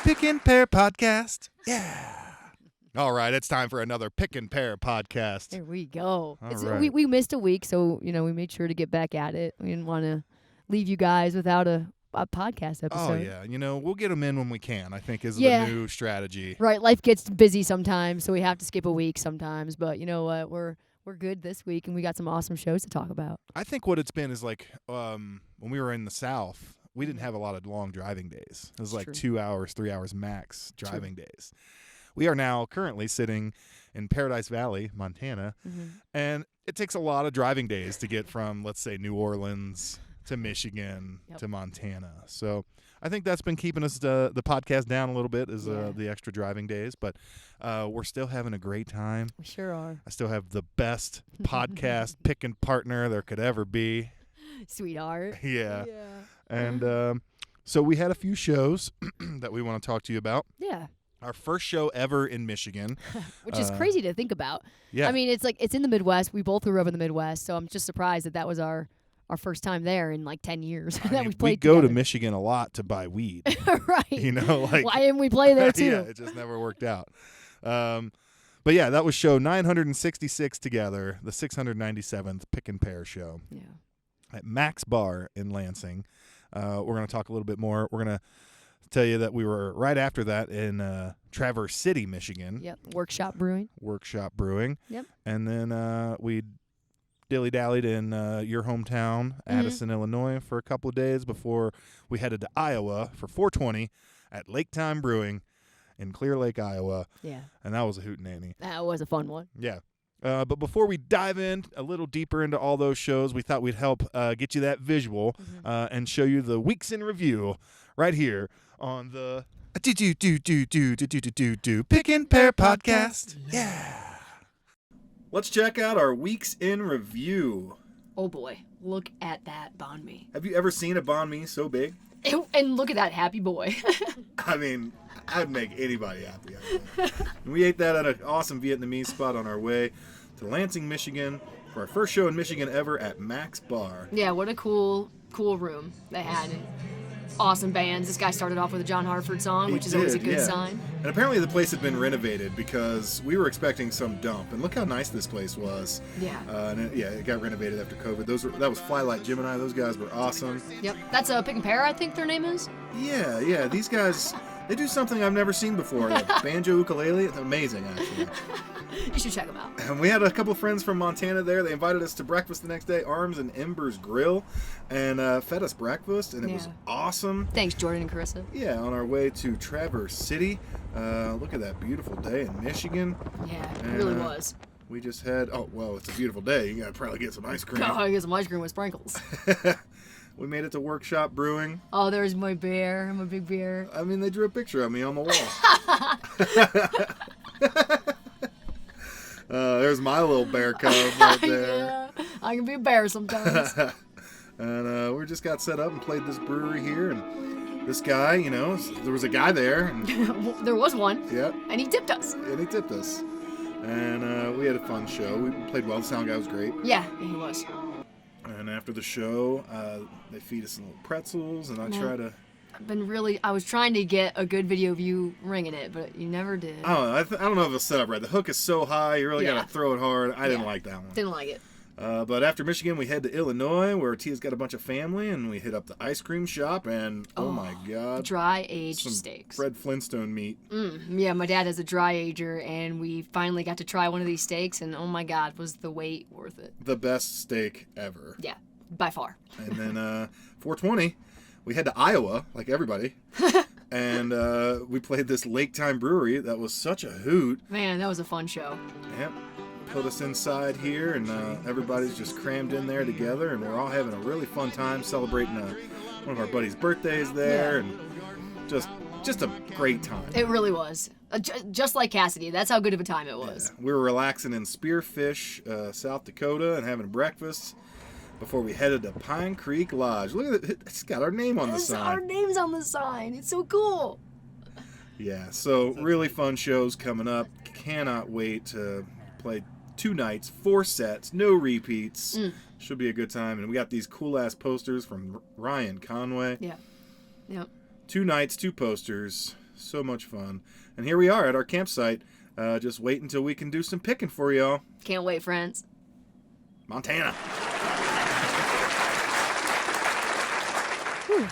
Pickin Pear podcast. Yeah. All right, it's time for another Pickin Pear podcast. There we go. All right. We missed a week, so we made sure to get back at it. We didn't want to leave you guys without a podcast episode. Oh yeah, we'll get them in when we can. I think is Yeah. the new strategy. Right, life gets busy sometimes, so we have to skip a week sometimes. But you know what? We're good this week, and we got some awesome shows to talk about. I think what it's been is like when we were in the South, we didn't have a lot of long driving days. It was like True. 2 hours, 3 hours max driving days. We are now currently sitting in Paradise Valley, Montana, and it takes a lot of driving days to get from, let's say, New Orleans to Michigan to Montana. So I think that's been keeping us the podcast down a little bit is the extra driving days, but we're still having a great time. We sure are. I still have the best podcast picking partner there could ever be. Sweetheart. Yeah. And so we had a few shows that we want to talk to you about. Yeah. Our first show ever in Michigan. Which is crazy to think about. Yeah. I mean, it's in the Midwest. We both grew up in the Midwest, so I'm just surprised that was our first time there in like 10 years that we played we go together. to Michigan a lot to buy weed. Right. Like why didn't we play there too? Yeah, it just never worked out. But yeah, that was show 966 together, the 697th Pickin Pear show. Yeah. At Max Bar in Lansing. We're going to talk a little bit more. We're going to tell you that we were right after that in Traverse City, Michigan. Yep. Workshop Brewing. Yep. And then we dilly-dallied in your hometown, Addison, Illinois, for a couple of days before we headed to Iowa for 420 at Lake Time Brewing in Clear Lake, Iowa. Yeah. And that was a hootenanny. That was a fun one. Yeah. But before we dive in a little deeper into all those shows, we thought we'd help get you that visual and show you the weeks in review right here on the Pickin Pear podcast. Yeah. Let's check out our weeks in review. Oh boy, look at that banh mi. Have you ever seen a banh mi so big? And look at that happy boy. I mean, I'd make anybody happy. We ate that at an awesome Vietnamese spot on our way to Lansing, Michigan, for our first show in Michigan ever at Max Bar. Yeah, what a cool room they had. Awesome bands. This guy started off with a John Hartford song, which is always a good sign. And apparently the place had been renovated because we were expecting some dump. And look how nice this place was. Yeah. It got renovated after COVID. That was Flylight Gemini. Those guys were awesome. Yep. That's Pickin Pear, I think their name is. Yeah. These guys, they do something I've never seen before. Like banjo ukulele. It's amazing, actually. You should check them out. And we had a couple friends from Montana there. They invited us to breakfast the next day, Arms and Embers Grill, and fed us breakfast, and it was awesome. Thanks, Jordan and Carissa. Yeah, on our way to Traverse City. Look at that beautiful day in Michigan. Yeah, it really was. We just had, it's a beautiful day. You got to probably get some ice cream. Oh, I get some ice cream with sprinkles. We made it to Workshop Brewing. Oh, there's my bear, my big bear. I mean, they drew a picture of me on the wall. There's my little bear cub right there. Yeah, I can be a bear sometimes. And we just got set up and played this brewery here. And this guy, there was a guy there. And, there was one. Yeah. And he tipped us. And we had a fun show. We played well. The sound guy was great. Yeah, he was. And after the show, they feed us some little pretzels. And I was trying to get a good video of you ringing it, but you never did. I don't know if it's set up right. The hook is so high, you really got to throw it hard. I didn't like that one. Didn't like it. But after Michigan, we head to Illinois, where Tia's got a bunch of family, and we hit up the ice cream shop, and oh my God. Dry-aged steaks. Fred Flintstone meat. Yeah, my dad has a dry ager, and we finally got to try one of these steaks, and oh my God, was the wait worth it. The best steak ever. Yeah, by far. And then 420, we head to Iowa, like everybody, and we played this Lake Time Brewery. That was such a hoot. Man, that was a fun show. Yep. Put us inside here, and everybody's just crammed in there together, and we're all having a really fun time celebrating one of our buddies' birthdays there, and just a great time. It really was. Just like Cassidy. That's how good of a time it was. Yeah. We were relaxing in Spearfish, South Dakota, and having breakfast before we headed to Pine Creek Lodge. Look at it. It's got our name on the sign. Our name's on the sign. It's so cool. Yeah, so really fun shows coming up. Cannot wait to play 2 nights, 4 sets, no repeats. Should be a good time. And we got these cool-ass posters from Ryan Conway. Yeah. Yep. 2 nights, 2 posters. So much fun. And here we are at our campsite. Just wait until we can do some picking for y'all. Can't wait, friends. Montana. Whew.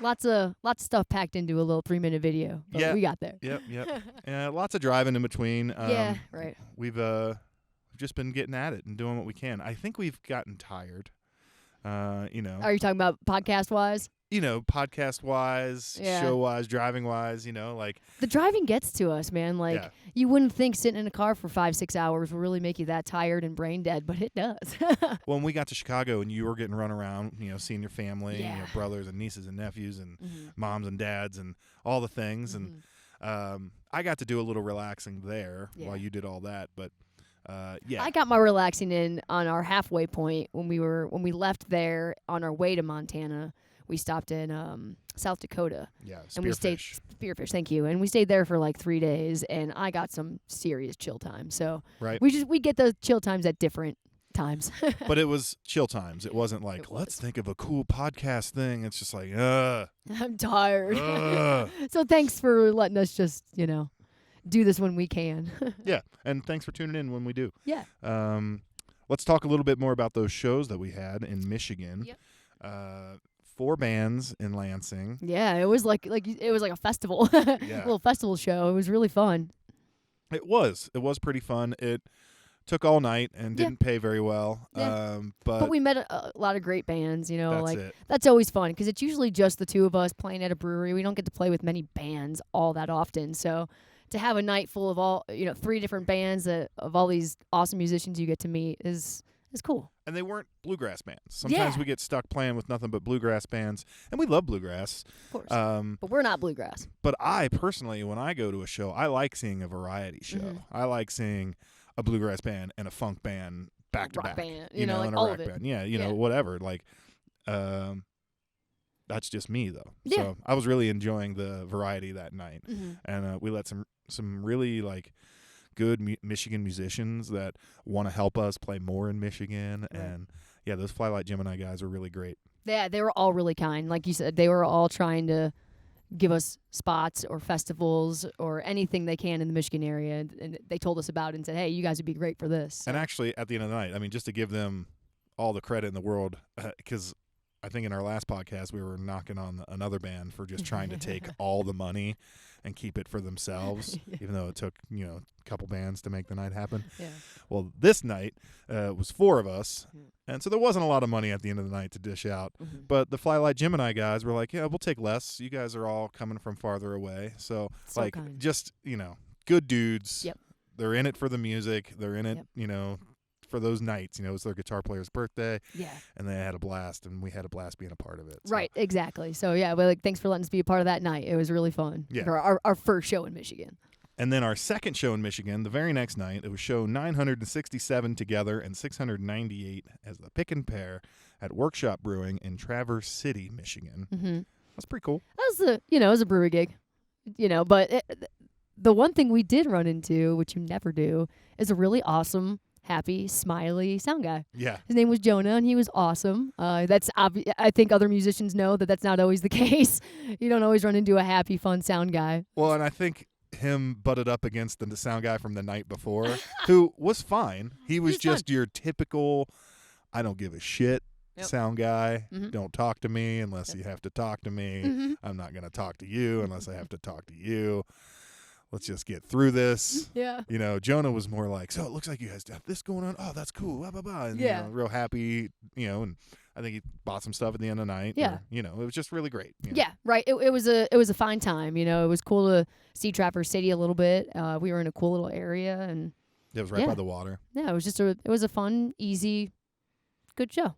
Lots of stuff packed into a little 3-minute video. But Yeah. we got there. Yep. Lots of driving in between. Yeah, right. We've just been getting at it and doing what we can. I think we've gotten tired. Are you talking about podcast-wise? Podcast-wise, Yeah. show-wise, driving-wise, like... The driving gets to us, man. Like, Yeah. you wouldn't think sitting in a car for 5-6 hours will really make you that tired and brain dead, but it does. When we got to Chicago and you were getting run around, seeing your family, Yeah. brothers and nieces and nephews and Mhm. moms and dads and all the things. Mhm. And I got to do a little relaxing there Yeah. while you did all that. But, yeah. I got my relaxing in on our halfway point when we left there on our way to Montana. We stopped in South Dakota. Yeah, And we stayed Spearfish, thank you. And we stayed there for like 3 days, and I got some serious chill time. So right. we get those chill times at different times. But it was chill times. It wasn't like, It was. let's think of a cool podcast thing. It's just like, I'm tired. ugh. So thanks for letting us just, do this when we can. Yeah, and thanks for tuning in when we do. Yeah. Let's talk a little bit more about those shows that we had in Michigan. Yep. 4 bands in Lansing. Yeah, it was like it was like a festival. A little festival show. It was really fun. It was pretty fun. It took all night and Yeah. didn't pay very well. Yeah. But But we met a lot of great bands, that's it. That's always fun because it's usually just the two of us playing at a brewery. We don't get to play with many bands all that often. So to have a night full of all, 3 different bands of all these awesome musicians you get to meet is cool. And they weren't bluegrass bands. Sometimes Yeah. we get stuck playing with nothing but bluegrass bands, and we love bluegrass. Of course. But we're not bluegrass. But I personally, when I go to a show, I like seeing a variety show. Mhm. I like seeing a bluegrass band and a funk band back to Rock back. band, and like a all rock of it. band. Yeah, Yeah. whatever. Like, that's just me though. Yeah. So I was really enjoying the variety that night, Mhm. and we let some really like good Michigan musicians that want to help us play more in Michigan, Right. and yeah, those Flylight Gemini guys are really great. Yeah, they were all really kind. Like you said, they were all trying to give us spots or festivals or anything they can in the Michigan area. And they told us about it and said, hey, you guys would be great for this. And actually, at the end of the night, I mean, just to give them all the credit in the world, because I think in our last podcast we were knocking on another band for just trying to take all the money and keep it for themselves, Yeah. even though it took a couple bands to make the night happen. Yeah. Well, this night was 4 of us, Yeah. and so there wasn't a lot of money at the end of the night to dish out. Mhm. But the Flylight Gemini guys were like, yeah, we'll take less. You guys are all coming from farther away, so So like kind. just good dudes. Yep. They're in it for the music. They're in it, Yep. for those nights. It's their guitar player's birthday, Yeah. and they had a blast, and we had a blast being a part of it. So. Right, exactly. So, yeah, well, thanks for letting us be a part of that night. It was really fun. Yeah. For our first show in Michigan. And then our second show in Michigan, the very next night, it was show 967 together and 698 as the Pickin Pear at Workshop Brewing in Traverse City, Michigan. Mm-hmm. That's pretty cool. That was it was a brewery gig, but the one thing we did run into, which you never do, is a really awesome, happy, smiley sound guy. Yeah. His name was Jonah, and he was awesome. That's I think other musicians know that that's not always the case. You don't always run into a happy, fun sound guy. Well, and I think him butted up against the sound guy from the night before, who was fine. He was He's just your typical, I don't give a shit Yep. sound guy. Mhm. Don't talk to me unless you have to talk to me. Mm-hmm. I'm not going to talk to you unless I have to talk to you. Let's just get through this. Yeah. Jonah was more like, so it looks like you guys have this going on. Oh, that's cool. Blah, blah, blah. And, Yeah. real happy, and I think he bought some stuff at the end of the night. Yeah. Or, it was just really great. Yeah, right. It was a fine time. It was cool to see Traverse City a little bit. We were in a cool little area, and It was right Yeah. by the water. yeah, it was a fun, easy, good show.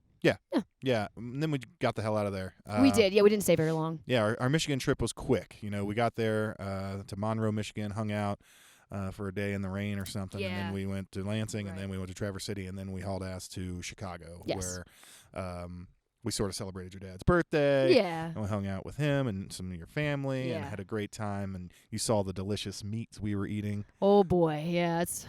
Yeah. And then we got the hell out of there. We did. Yeah, we didn't stay very long. Yeah, our Michigan trip was quick. We got there to Monroe, Michigan, hung out for a day in the rain or something, and Yeah. then we went to Lansing, and Right. then we went to Traverse City, and then we hauled ass to Chicago, Yes. where we sort of celebrated your dad's birthday. Yeah. And we hung out with him and some of your family and Yeah. had a great time, and you saw the delicious meats we were eating. Oh boy, yeah. It's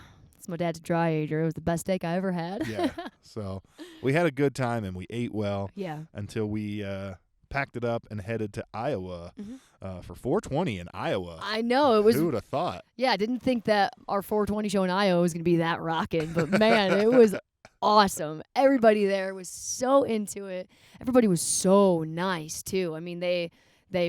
my dad's dry ager. It was the best steak I ever had. Yeah. So we had a good time, and we ate well Yeah. until we packed it up and headed to Iowa for 420 in Iowa. I know it was. Who would have thought? Yeah, I didn't think that our 420 show in Iowa was going to be that rocking, but man, it was awesome. Everybody there was so into it. Everybody was so nice too. I mean, they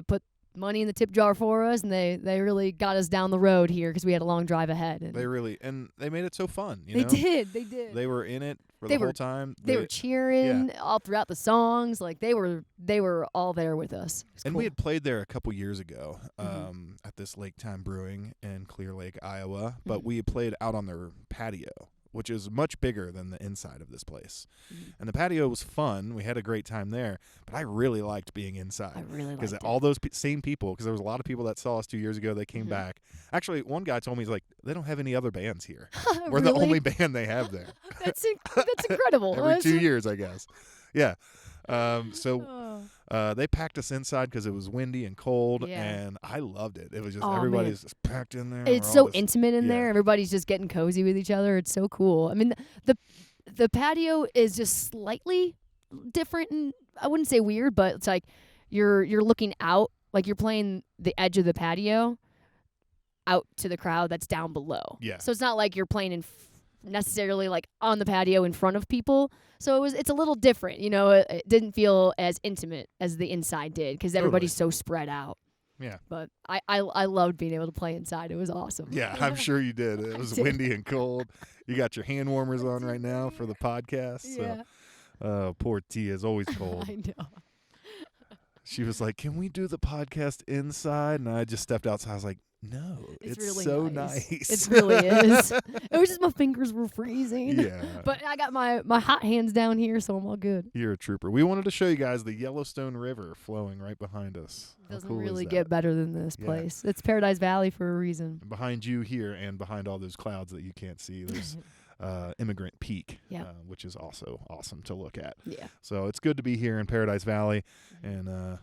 put money in the tip jar for us, and they really got us down the road here because we had a long drive ahead. And they made it so fun. They did. They were in it for the whole time. They were cheering all throughout the songs. Like they were all there with us. And cool. we had played there a couple years ago at this Lake Time Brewing in Clear Lake, Iowa. But we had played out on their patio, which is much bigger than the inside of this place. And the patio was fun. We had a great time there. But I really liked being inside. I really liked it. Because all those same people, because there was a lot of people that saw us 2 years ago, they came back. Actually, one guy told me, he's like, they don't have any other bands here. We're the only band they have there. That's incredible. Every 2 years, I guess. Yeah. They packed us inside because it was windy and cold, and I loved it. It was just everybody's just packed in there. It's so intimate in there. Everybody's just getting cozy with each other. It's so cool. I mean, the patio is just slightly different, and I wouldn't say weird, but it's like you're looking out, like you're playing the edge of the patio out to the crowd that's down below. Yeah. So it's not like you're playing necessarily like on the patio in front of people. So it's a little different, you know. It didn't feel as intimate as the inside did because everybody's so spread out. Yeah. But I loved being able to play inside. It was awesome. Yeah, I'm sure you did. It was windy and cold. You got your hand warmers on right now for the podcast. Yeah. So, poor Tia is always cold. I know. She was like, "Can we do the podcast inside?" And I just stepped outside. I was like, "No, it's really so nice. nice." It really is. It was just my fingers were freezing. Yeah. But I got my hot hands down here, so I'm all good. You're a trooper. We wanted to show you guys the Yellowstone River flowing right behind us. Doesn't How cool really is that? get better than this place. It's Paradise Valley for a reason. And behind you here and behind all those clouds that you can't see, there's Immigrant Peak, which is also awesome to look at. Yeah. So it's good to be here in Paradise Valley and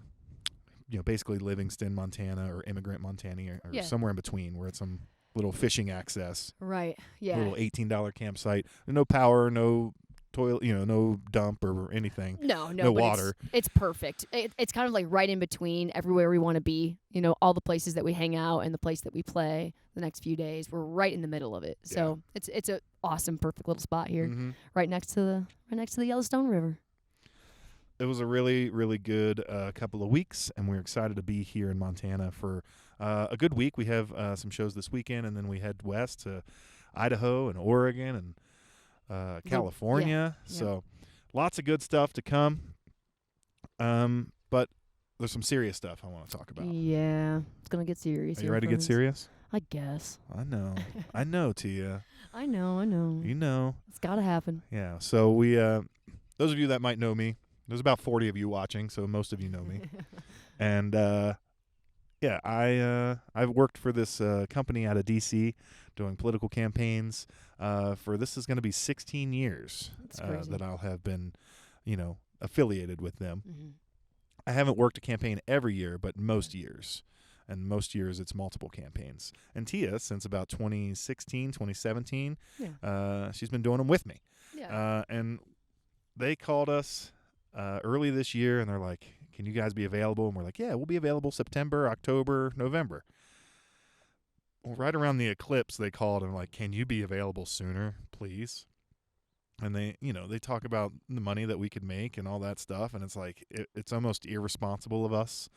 basically Livingston, Montana, or Immigrant, Montana, or somewhere in between. We're at some little fishing access. Right. Yeah. Little $18 campsite. No power, no toilet, no dump or anything. No but water. It's perfect. It's kind of like right in between everywhere we want to be. You know, all the places that we hang out and the place that we play the next few days. We're right in the middle of it. So it's a awesome, perfect little spot here, right next to the Yellowstone River. It was a really, really good couple of weeks, and we're excited to be here in Montana for a good week. We have some shows this weekend, and then we head west to Idaho and Oregon and California. So lots of good stuff to come. But there's some serious stuff I want to talk about. Yeah, it's going to get serious. Are you ready to get serious? I guess. I know. I know, Tia. I know. You know. It's got to happen. Yeah. So we, those of you that might know me, there's about 40 of you watching, so most of you know me. And, I've worked for this company out of D.C. doing political campaigns this is going to be 16 years that I'll have been, affiliated with them. Mm-hmm. I haven't worked a campaign every year, but most years. And most years it's multiple campaigns. And Tia, since about 2016, 2017, she's been doing them with me. Yeah. And they called us early this year, and they're like, "Can you guys be available?" And we're like, "Yeah, we'll be available September, October, November." Well, right around the eclipse, they called and like, "Can you be available sooner, please?" And they talk about the money that we could make and all that stuff, and it's like it's almost irresponsible of us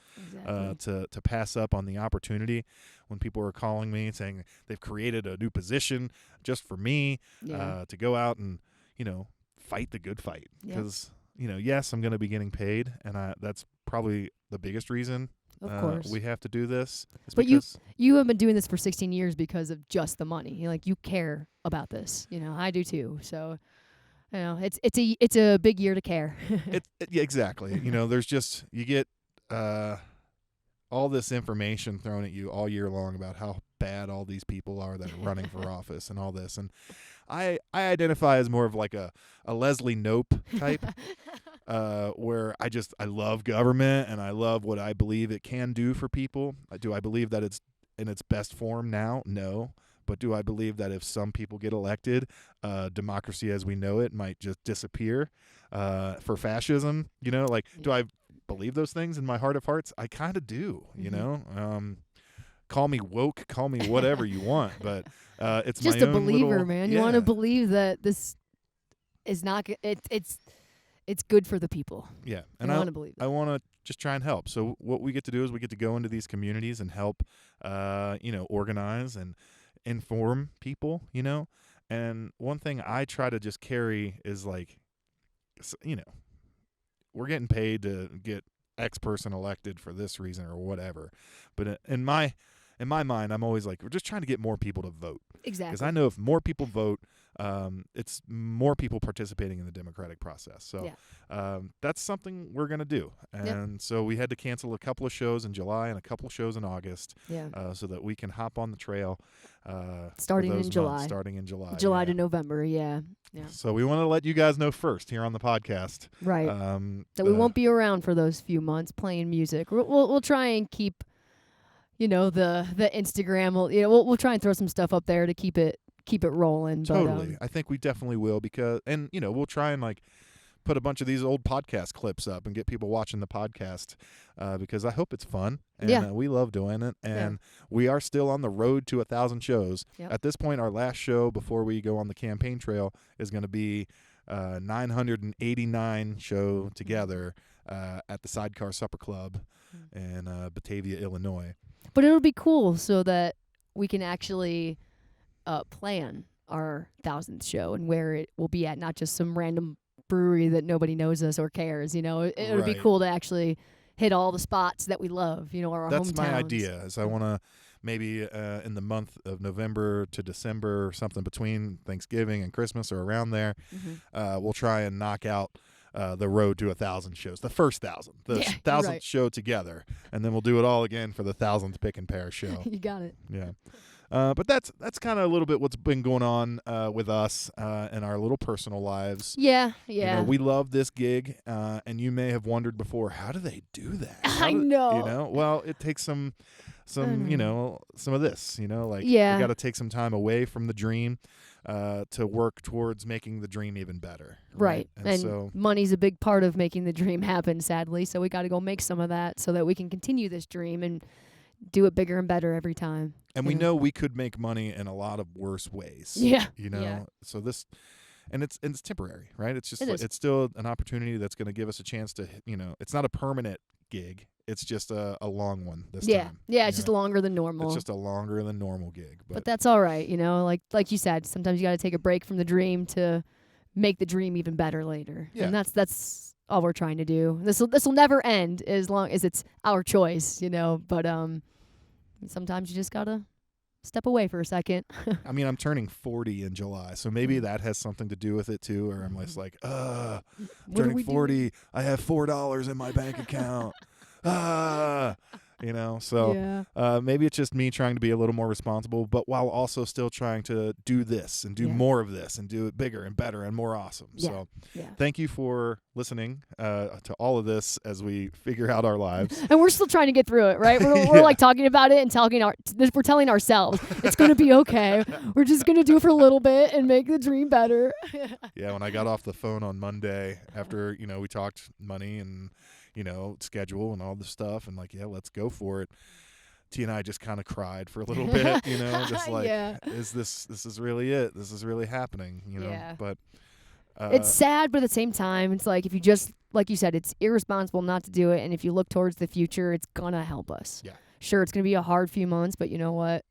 to pass up on the opportunity when people are calling me saying they've created a new position just for me to go out and fight the good fight because. Yes, I'm going to be getting paid, and that's probably the biggest reason of course we have to do this. But you have been doing this for 16 years because of just the money. You care about this. I do too. So, it's a big year to care. Yeah, exactly. There's just you get all this information thrown at you all year long about how bad all these people are that are running for office and all this, and I identify as more of like a Leslie Knope type, where I love government and I love what I believe it can do for people. Do I believe that it's in its best form now? No. But do I believe that if some people get elected, democracy as we know it might just disappear for fascism? Do I believe those things in my heart of hearts. I kind of do, you know. Call me woke, call me whatever you want, but it's just my a own believer, little, man. Yeah. You want to believe that this is not. It's good for the people. Yeah, and I want to believe that. I want to just try and help. So what we get to do is we get to go into these communities and help, organize and inform people, And one thing I try to just carry is like, we're getting paid to get X person elected for this reason or whatever. But in my mind, I'm always like, we're just trying to get more people to vote. Exactly. Because I know if more people vote, it's more people participating in the democratic process. So that's something we're going to do. And so we had to cancel a couple of shows in July and a couple of shows in August so that we can hop on the trail starting in July. July to November, yeah. So we want to let you guys know first here on the podcast. Right. That we won't be around for those few months playing music. We'll try and keep, the Instagram. We'll try and throw some stuff up there to keep it rolling. Totally. I think we definitely will because we'll try and like put a bunch of these old podcast clips up and get people watching the podcast because I hope it's fun and we love doing it. And we are still on the road to 1,000 shows. Yep. At this point, our last show before we go on the campaign trail is going to be 989 show together at the Sidecar Supper Club in Batavia, Illinois. But it'll be cool so that we can actually plan our 1,000th show and where it will be at, not just some random brewery that nobody knows us or cares. It'll be cool to actually hit all the spots that we love. Our That's hometowns. my idea. Is I want to maybe in the month of November to December or something between Thanksgiving and Christmas or around there, we'll try and knock out the road to 1,000 shows, the first 1,000, the 1,000th show together, and then we'll do it all again for the 1,000th Pickin Pear show. You got it. Yeah. But that's kind of a little bit what's been going on with us in our little personal lives. Yeah. We love this gig, and you may have wondered before, how do they do that? I know. Well, it takes some of this. We got to take some time away from the dream to work towards making the dream even better. Right. And so money's a big part of making the dream happen, sadly. So we got to go make some of that so that we can continue this dream and do it bigger and better every time. And we know we could make money in a lot of worse ways. Yeah. So this, and it's temporary, right? It's just it's still an opportunity that's going to give us a chance to, it's not a permanent gig. It's just a long one this time. Yeah, it's just longer than normal. It's just a longer than normal gig. But that's all right, like you said, sometimes you got to take a break from the dream to make the dream even better later. Yeah. And that's all we're trying to do. This will never end as long as it's our choice, but sometimes you just got to step away for a second. I mean, I'm turning 40 in July, so maybe that has something to do with it too, or I'm just like, turning 40, I have $4 in my bank account. So maybe it's just me trying to be a little more responsible, but while also still trying to do this and do more of this and do it bigger and better and more awesome. So thank you for listening to all of this as we figure out our lives. And we're still trying to get through it, right? We're like talking about it and we're telling ourselves it's going to be okay. We're just going to do it for a little bit and make the dream better. Yeah, when I got off the phone on Monday after, we talked money and schedule and all the stuff and let's go for it. T and I just kind of cried for a little bit, just like, is this is really it? This is really happening, but it's sad, but at the same time, it's like if you just, like you said, it's irresponsible not to do it. And if you look towards the future, it's going to help us. Yeah. Sure, it's going to be a hard few months, but you know what?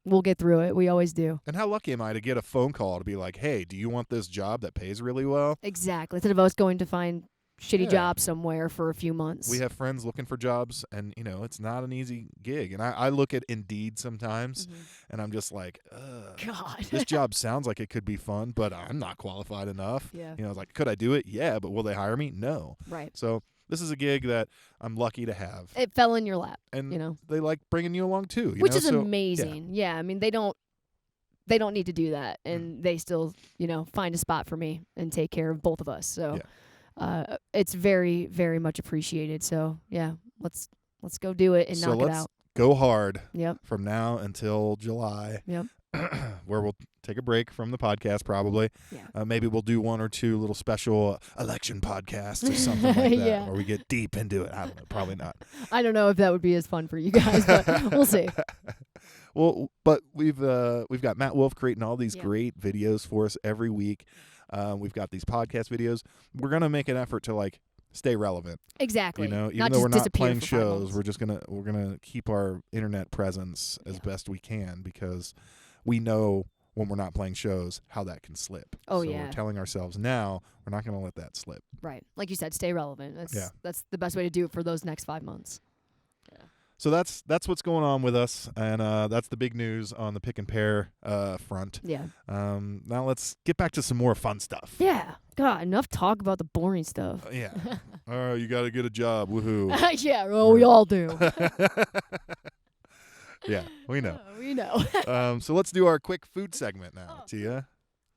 We'll get through it. We always do. And how lucky am I to get a phone call to be like, hey, do you want this job that pays really well? Exactly. Instead of us going to find shitty job somewhere for a few months. We have friends looking for jobs, and it's not an easy gig. And I look at Indeed sometimes, and I'm just like, God, this job sounds like it could be fun, but I'm not qualified enough. Yeah. I was like, could I do it? Yeah, but will they hire me? No. Right. So this is a gig that I'm lucky to have. It fell in your lap, and they like bringing you along too, which is amazing. Yeah, I mean they don't need to do that, and they still find a spot for me and take care of both of us. So. Yeah. It's very, very much appreciated. So let's go do it and knock it out. Go hard. Yep. From now until July. Yep. where we'll take a break from the podcast probably. Yeah. Maybe we'll do one or two little special election podcasts or something like that, Yeah. where we get deep into it. I don't know, probably not. I don't know if that would be as fun for you guys, but we'll see. Well, but we've got Matt Wolf creating all these Yeah. great videos for us every week. We've got these podcast videos. We're gonna make an effort to like stay relevant. Exactly. You know, even Not though just we're not disappear playing for 5 shows, months. we're gonna keep our internet presence as Yeah. best we can, because we know when we're not playing shows how that can slip. Oh, so yeah. we're telling ourselves now we're not gonna let that slip. Right. Like you said, stay relevant. Yeah. That's the best way to do it for those next 5 months. So that's what's going on with us, and that's the big news on the Pickin Pear front. Yeah. Now let's get back to some more fun stuff. Yeah. God, enough talk about the boring stuff. Yeah. Oh, you got to get a job. Woohoo. Yeah, well, we all do. Yeah, we know. We know. So let's do our quick food segment now, Tia.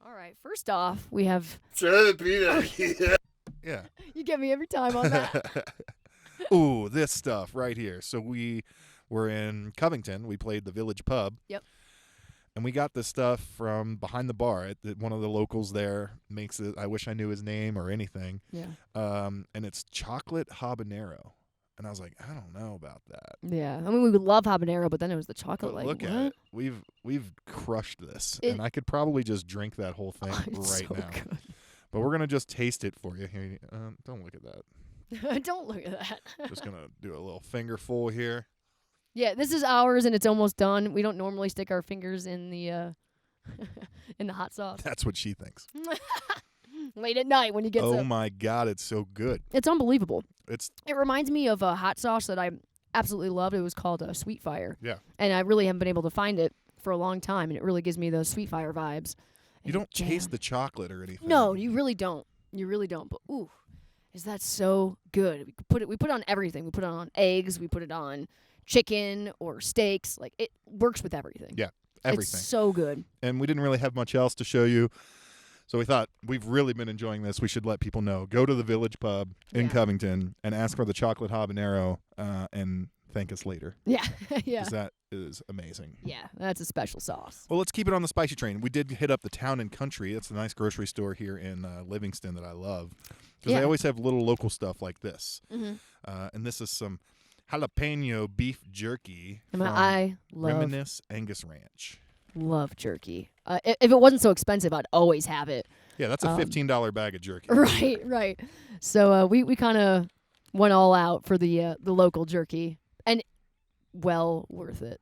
All right. First off, we have. Yeah. You get me every time on that. Ooh, this stuff right here. So we were in Covington. We played the Village Pub. Yep. And we got this stuff from behind the bar. One of the locals there makes it. I wish I knew his name or anything. Yeah. And it's chocolate habanero. And I was like, I don't know about that. Yeah. I mean, we would love habanero, but then it was the chocolate. But Like, look what? at it. We've crushed this, It- and I could probably just drink that whole thing It's right so now. good. But we're gonna just taste it for you. Here, don't look at that. Don't look at that. Just gonna do a little fingerful here. Yeah, this is ours, and it's almost done. We don't normally stick our fingers in the in the hot sauce That's what she thinks. late at night when you get. Oh my God, it's so good. It's unbelievable. It's It reminds me of a hot sauce that I absolutely loved. It was called Sweet Fire. Yeah. And I really haven't been able to find it for a long time, and it really gives me those Sweet Fire vibes. you And don't jam. taste the chocolate or anything. No, you really don't. You really don't. But ooh, is that so good? We put it on everything. We put it on eggs. We put it on chicken or steaks. Like, it works with everything. Yeah, everything. It's so good. And we didn't really have much else to show you. So we thought, we've really been enjoying this. We should let people know. Go to the Village Pub in Yeah. Covington and ask for the chocolate habanero and thank us later. Yeah, yeah, Because that is amazing. yeah. That's a special sauce. Well, let's keep it on the spicy train. We did hit up the Town and Country. It's a nice grocery store here in Livingston that I love. Because Yeah. they always have little local stuff like this. Mm-hmm. And this is some jalapeno beef jerky I mean, from I Reminisce Angus Ranch. love jerky. If it wasn't so expensive, I'd always have it. Yeah, that's a $15 bag of jerky. Right, right. So we kind of went all out for the local jerky, and well worth it.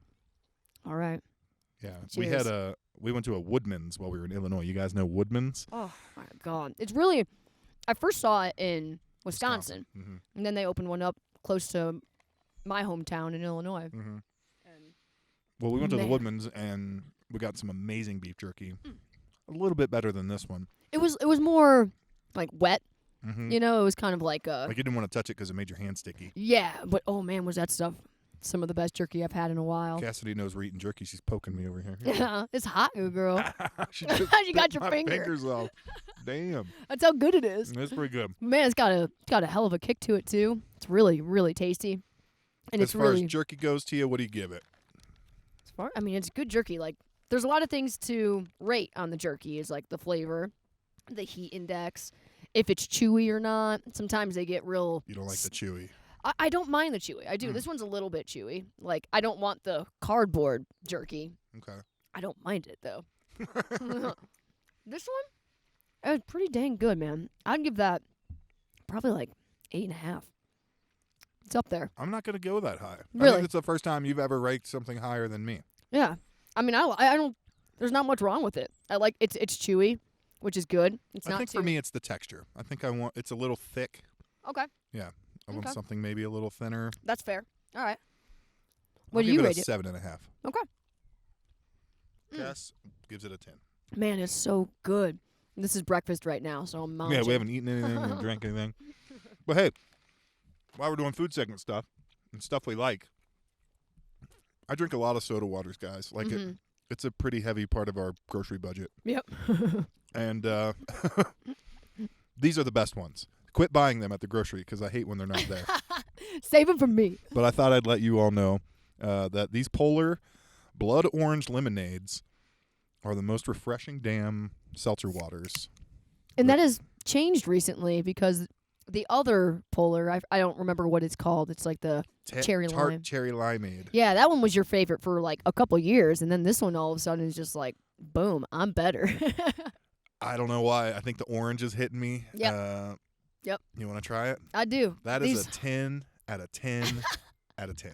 All right. Yeah, Cheers. we went to a Woodman's while we were in Illinois. You guys know Woodman's? Oh my God, it's really. I first saw it in Wisconsin, Mm-hmm. and then they opened one up close to my hometown in Illinois. Mm-hmm. And Well, we went to the Man. Woodman's and we got some amazing beef jerky. A little bit better than this one. it was more like wet, Mm-hmm. you know. It was kind of like Like you didn't want to touch it because it made your hand sticky. yeah, but oh man, was that stuff some of the best jerky I've had in a while. Cassidy knows we're eating jerky. She's poking me over here. Yeah, it's hot, good girl. She just You got bit your my finger. fingers off. Damn, That's how good it is. that's pretty good. Man, it's got a hell of a kick to it too. It's really really tasty, and As it's far really as jerky goes, Tia, what do you give it? I mean, it's good jerky. Like, there's a lot of things to rate on the jerky. Is like the flavor, the heat index, if it's chewy or not. Sometimes they get real. You don't like the chewy. I don't mind the chewy. I do. Mm. This one's a little bit chewy. Like, I don't want the cardboard jerky. Okay. I don't mind it though. This one, it's pretty dang good, man. I'd give that probably like 8.5. It's up there. I'm not gonna go that high. I Really? think it's the first time you've ever ranked something higher than me. Yeah. I mean, I don't. There's not much wrong with it. I like it's chewy, which is good. It's I not think too. for me, it's the texture. I think it's a little thick. Okay, I want Okay. something maybe a little thinner. that's fair. All right. I'll What do give you it rate a it? 7.5. Okay. Mm. Cass gives it a 10. Man, it's so good. This is breakfast right now, so I'm munching. Yeah, we haven't eaten anything or drank anything. But hey, while we're doing food segment stuff and stuff we like, I drink a lot of soda waters, guys. Like Mhm. it's a pretty heavy part of our grocery budget. Yep. And these are the best ones. Quit buying them at the grocery because I hate when they're not there. Save them for me. But I thought I'd let you all know that these Polar Blood Orange lemonades are the most refreshing damn seltzer waters. And that has changed recently because the other polar, I don't remember what it's called. It's like the cherry tart lime. cherry limeade. Yeah, that one was your favorite for like a couple years, and then this one all of a sudden is just like, boom, I'm better. I don't know why. I think the orange is hitting me. Yep. Yep. You want to try it? I do. That is a 10 out of 10 out of 10.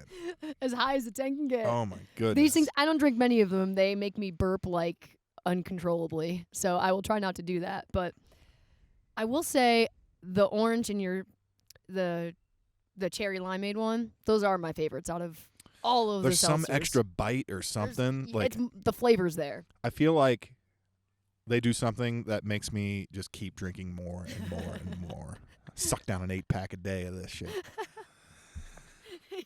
As high as a 10 can get. Oh, my goodness. These things, I don't drink many of them. They make me burp like uncontrollably, so I will try not to do that. But I will say the orange and the cherry limeade one, those are my favorites out of all of There's the seltzers. some extra bite or something. Like the flavor's there. I feel like they do something that makes me just keep drinking more and more and more. Suck down an 8-pack a day of this shit.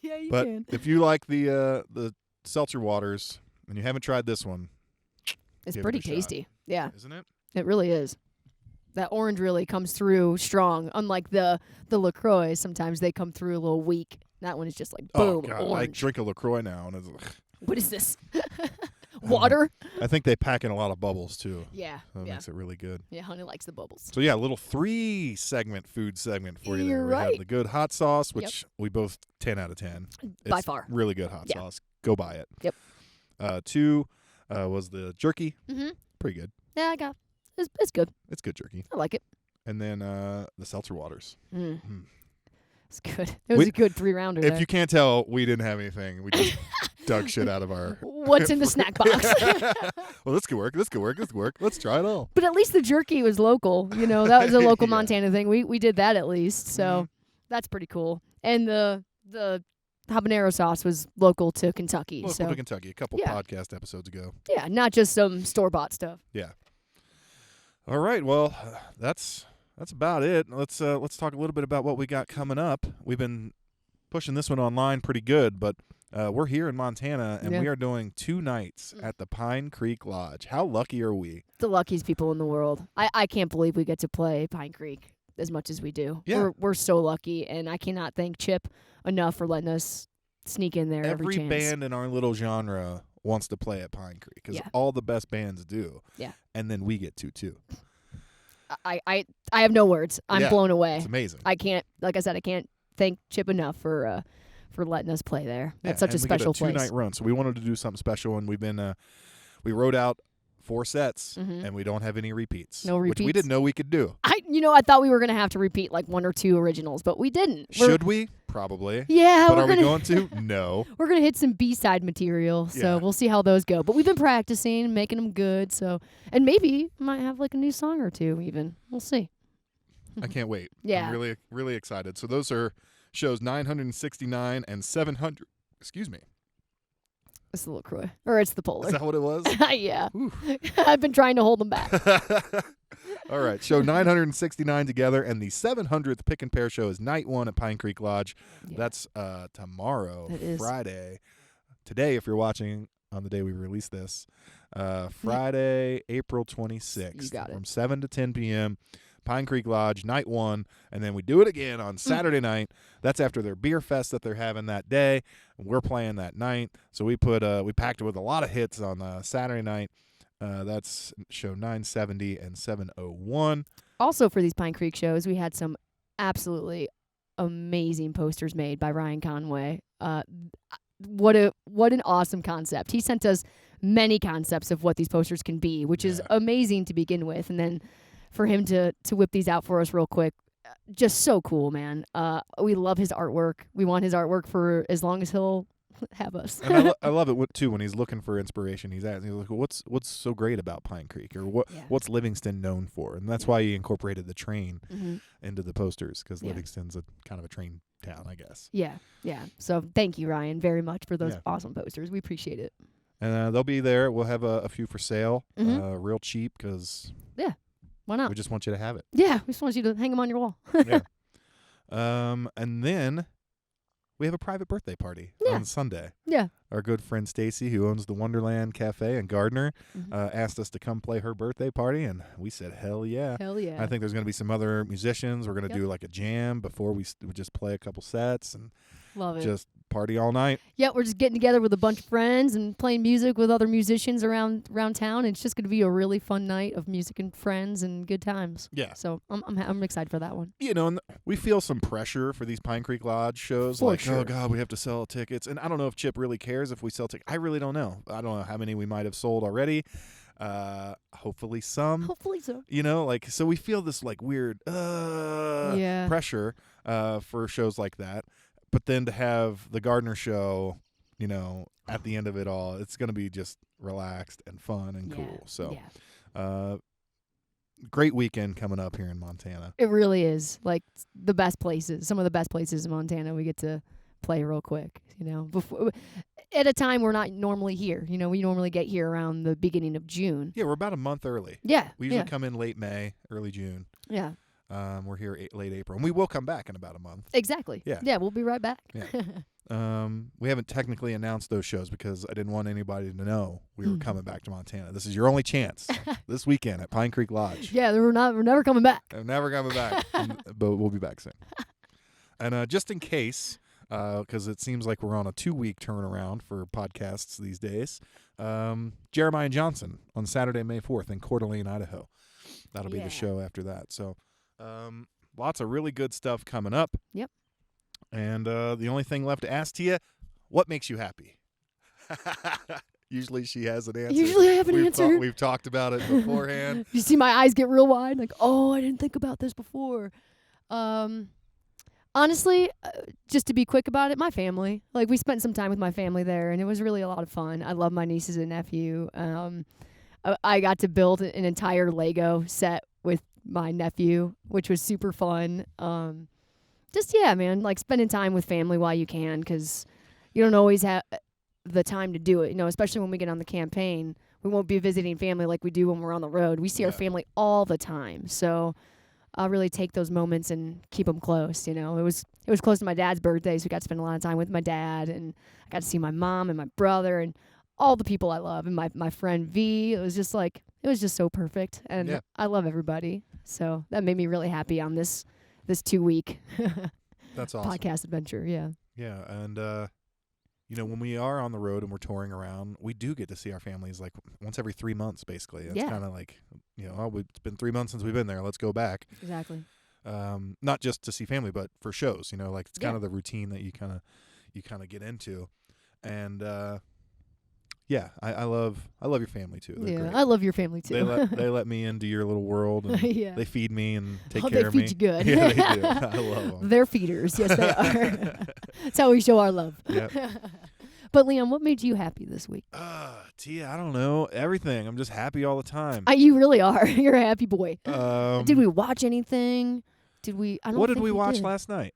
Yeah, you but can. if you like the seltzer waters and you haven't tried this one, It's give pretty it a shot. tasty. Yeah, Isn't it? it really is. That orange really comes through strong. Unlike the LaCroix, sometimes they come through a little weak. That one is just like boom, Oh God, I orange. drink a LaCroix now and it's What is this? Water? I think they pack in a lot of bubbles too. Yeah, So that yeah. makes it really good. Yeah, honey likes the bubbles. So yeah, a little 3-segment food segment for you there. You're We right. have the good hot sauce, which we both 10 out of 10. By It's far. really good hot Yeah. sauce. Go buy it. Yep. 2 was the jerky. Mm-hmm. Pretty good. Yeah, it's good. It's good jerky. I like it. And then the seltzer waters. Mm. Mm. It's good. It was a good 3-rounder. If you can't tell, we didn't have anything. We just dug shit out of our. What's in the snack box? Well, this could work. This could work. This could work. Let's try it all. But at least the jerky was local. You know, that was a local Yeah. Montana thing. We did that at least, so Mhm. that's pretty cool. And the habanero sauce was local to Kentucky. Local so to Kentucky, a couple Yeah. podcast episodes ago. yeah, not just some store-bought stuff. All right. Well, that's about it. Let's talk a little bit about what we got coming up. We've been pushing this one online pretty good, but we're here in Montana, and Yeah. we are doing 2 nights at the Pine Creek Lodge. How lucky are we? The luckiest people in the world. I can't believe we get to play Pine Creek as much as we do. Yeah. We're so lucky, and I cannot thank Chip enough for letting us sneak in there every chance. band in our little genre wants to play at Pine Creek because Yeah. all the best bands do. Yeah. And then we get to too. I have no words. I'm Yeah. blown away. It's amazing. I can't, like I said, I can't thank Chip enough for letting us play there. That's such a and special we get a place. 2-night run, so we wanted to do something special, and we've been we wrote out 4 sets, Mhm. and we don't have any repeats. No which we repeats? didn't know we could do. I thought we were gonna have to repeat like 1 or 2 originals, but we didn't. Should we? Probably. Yeah, But we're are we gonna going to? No. we're gonna hit some B-side material, so Yeah. we'll see how those go. But we've been practicing, making them good. So, and maybe might have like a new song or 2 even. We'll see. I can't wait. Yeah. I'm really, really excited. So those are shows 969 and 700. Excuse me. It's the LaCroix, or it's the Polar. Is that what it was? Yeah, Whew. I've been trying to hold them back. All right. Show 969 together, and the 700th Pickin Pear show is night 1 at Pine Creek Lodge. Yeah. That's tomorrow, It is. Friday. Today, if you're watching on the day we release this, Friday, April 26th. You got it. From 7 to 10 p.m., Pine Creek Lodge, night 1, and then we do it again on Saturday night. That's after their beer fest that they're having that day. We're playing that night, so we packed it with a lot of hits on Saturday night. That's show 970 and 701. Also, for these Pine Creek shows, we had some absolutely amazing posters made by Ryan Conway. What an awesome concept. He sent us many concepts of what these posters can be, which is Yeah. amazing to begin with. And then for him to whip these out for us real quick, just so cool, man. We love his artwork. We want his artwork for as long as he'll have us. And I love it too when he's looking for inspiration. He's asking, he's like, "What's so great about Pine Creek, or Yeah. what's Livingston known for?" And that's why he incorporated the train Mhm. into the posters, because Yeah. Livingston's a kind of a train town, I guess. Yeah. So thank you, Ryan, very much for those Yeah. awesome posters. We appreciate it. And they'll be there. We'll have a few for sale, Mhm. real cheap, because Why not? we just want you to have it. Yeah, we just want you to hang them on your wall. Yeah. And then we have a private birthday party Yeah. on Sunday. Yeah. Our good friend Stacy, who owns the Wonderland Cafe in Gardner, Mhm. asked us to come play her birthday party, and we said, hell yeah. Hell yeah. I think there's going to be some other musicians. We're going to Yep. do like a jam before we just play a couple sets and Love it. just party all night. Yeah, we're just getting together with a bunch of friends and playing music with other musicians around town. It's just going to be a really fun night of music and friends and good times. Yeah. So I'm excited for that one. You know, and we feel some pressure for these Pine Creek Lodge shows. For like, sure. oh, God, we have to sell tickets. And I don't know if Chip really cares if we sell tickets. I really don't know. I don't know how many we might have sold already. Hopefully some. Hopefully so. You know, like, so we feel this, like, weird pressure for shows like that. But then to have the Gardner show, you know, at the end of it all, it's going to be just relaxed and fun and cool. So, great weekend coming up here in Montana. It really is. Like, the best places, some of the best places in Montana we get to play real quick, you know, before at a time we're not normally here. You know, we normally get here around the beginning of June. Yeah, we're about a month early. Yeah. We usually come in late May, early June. Yeah. We're here late April, and we will come back in about a month. Exactly. Yeah. Yeah, we'll be right back. Yeah. We haven't technically announced those shows because I didn't want anybody to know we were coming back to Montana. This is your only chance this weekend at Pine Creek Lodge. Yeah, we're never coming back. I'm never coming back, but we'll be back soon. And just in case, because it seems like we're on a 2-week turnaround for podcasts these days, Jeremiah and Johnson on Saturday, May 4th in Coeur d'Alene, Idaho. That'll be the show after that. So lots of really good stuff coming up. Yep. And the only thing left to ask Tia, what makes you happy? Usually she has an answer. Usually I have an answer. We've talked about it beforehand. You see my eyes get real wide, like, oh, I didn't think about this before. Honestly, just to be quick about it, my family. Like, we spent some time with my family there, and it was really a lot of fun. I love my nieces and nephew. I got to build an entire Lego set with my nephew, which was super fun. Man, like, spending time with family while you can, because you don't always have the time to do it, you know, especially when we get on the campaign. We won't be visiting family like we do when we're on the road. We see our family all the time. So I'll really take those moments and keep them close, you know. It was close to my dad's birthday, so we got to spend a lot of time with my dad, and I got to see my mom and my brother and all the people I love, and my friend V. It was just so perfect, and I love everybody. So that made me really happy on this 2-week That's awesome. podcast adventure. Yeah. Yeah, and you know, when we are on the road and we're touring around, we do get to see our families like once every 3 months, basically. It's kind of like, you know, it's been 3 months since we've been there. Let's go back. Exactly. Not just to see family, but for shows. You know, like it's kind of the routine that you kind of get into, and I love your family too. They're great. I love your family too. They let me into your little world. And they feed me and take care they of me. feed you good. Yeah, they do. I love them. They're feeders. Yes, they are. That's how we show our love. Yep. But Leon, what made you happy this week? Tia, I don't know. Everything. I'm just happy all the time. You really are. You're a happy boy. Did we watch anything? What did we watch last night?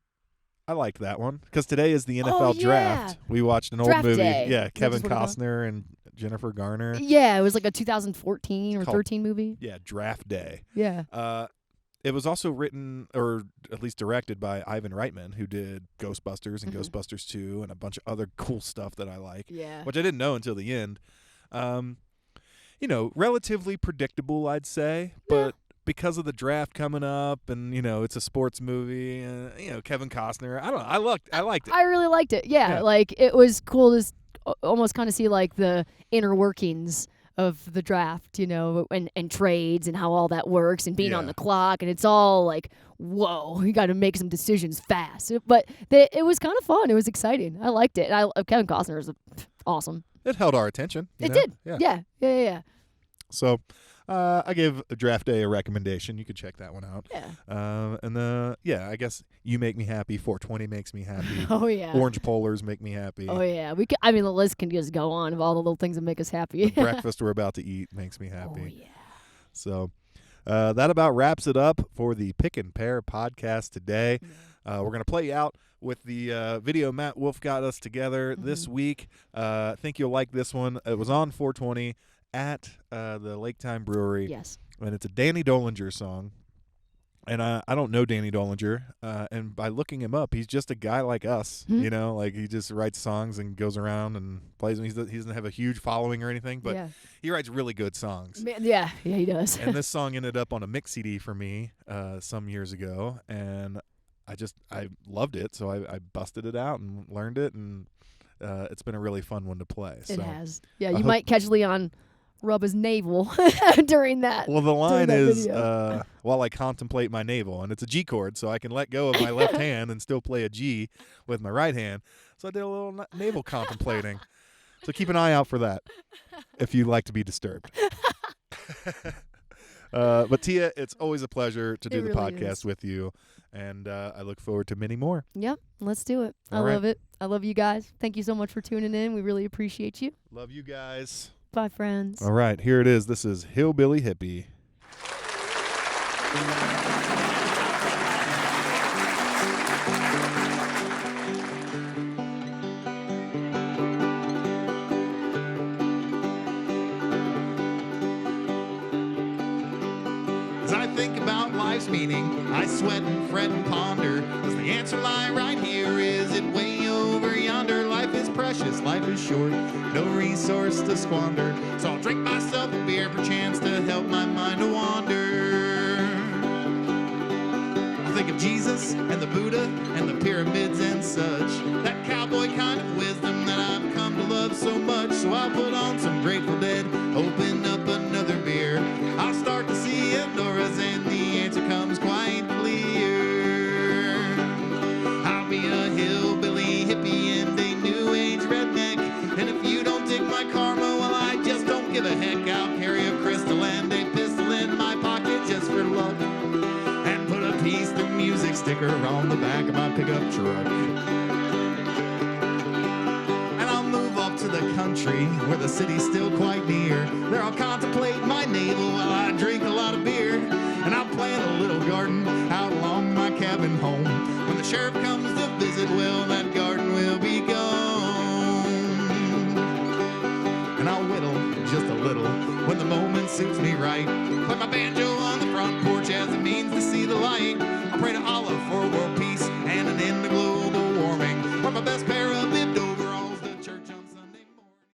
I liked that one because today is the NFL draft. We watched an old movie. Day. Yeah, Kevin Costner and Jennifer Garner. Yeah, it was like a 2014 or 13 movie. Yeah, Draft Day. Yeah. It was also written, or at least directed, by Ivan Reitman, who did Ghostbusters and Ghostbusters 2 and a bunch of other cool stuff that I like, which I didn't know until the end. You know, relatively predictable, I'd say, but because of the draft coming up and, you know, it's a sports movie and, you know, Kevin Costner, I don't know, I liked it. I really liked it. Yeah, like it was cool to almost kind of see like the inner workings of the draft, you know, and trades and how all that works and being on the clock, and it's all like, whoa, you got to make some decisions fast. But it was kind of fun. It was exciting. I liked it. Kevin Costner is awesome. It held our attention. It did. Yeah. So I give Draft Day a recommendation. You could check that one out. Yeah. I guess You Make Me Happy, 420 makes me happy. Oh, yeah. Orange Polars make me happy. Oh, yeah. The list can just go on of all the little things that make us happy. The breakfast we're about to eat makes me happy. Oh, yeah. So that about wraps it up for the Pickin Pear podcast today. We're going to play out with the video Matt Wolf got us together this week. I think you'll like this one. It was on 420 at the Lake Time Brewery. Yes. And it's a Danny Dollinger song. And I don't know Danny Dollinger. And by looking him up, he's just a guy like us. You know, like he just writes songs and goes around and plays them. He doesn't have a huge following or anything, but he writes really good songs. Yeah, he does. And this song ended up on a mix CD for me some years ago. And I loved it, so I busted it out and learned it, and it's been a really fun one to play. It So has. Yeah, you might catch Leon rub his navel during that. Well, the line is, video. while I contemplate my navel, and it's a G chord, so I can let go of my left hand and still play a G with my right hand. So I did a little navel contemplating. So keep an eye out for that if you like to be disturbed. But Tia, it's always a pleasure to do the really podcast is. with you, and I look forward to many more. Yep, let's do it. I All right. love it. I love you guys. Thank you so much for tuning in. We really appreciate you. Love you guys. Bye, friends. All right, here it is. This is Hillbilly Hippie. As I think about life's meaning, I sweat and fret and ponder. Does the answer lie right here? Is it way over yonder? Life is precious, life is short, no resource to squander. So I'll drink myself a beer, perchance to help my mind to wander. I think of Jesus and the Buddha and the pyramids and such. That cowboy kind of wisdom that I've come to love so much. So I'll put on some Grateful Dead, open up another beer. I'll start to see Endoras and the answer comes quite clear. I'll be a hillbilly hippie and a new age redneck. And if you don't dig my karma, well, I just don't give a heck. I'll carry a crystal and a pistol in my pocket just for luck. And put a piece of music sticker on the back of my pickup truck. And I'll move off to the country where the city's still quite near. There I'll contemplate my navel while I drink a lot of beer. And I'll plant a little garden out along my cabin home. When the sheriff comes to visit, well, that garden will be gone. And I'll whittle just a little when the moment suits me right. Play my banjo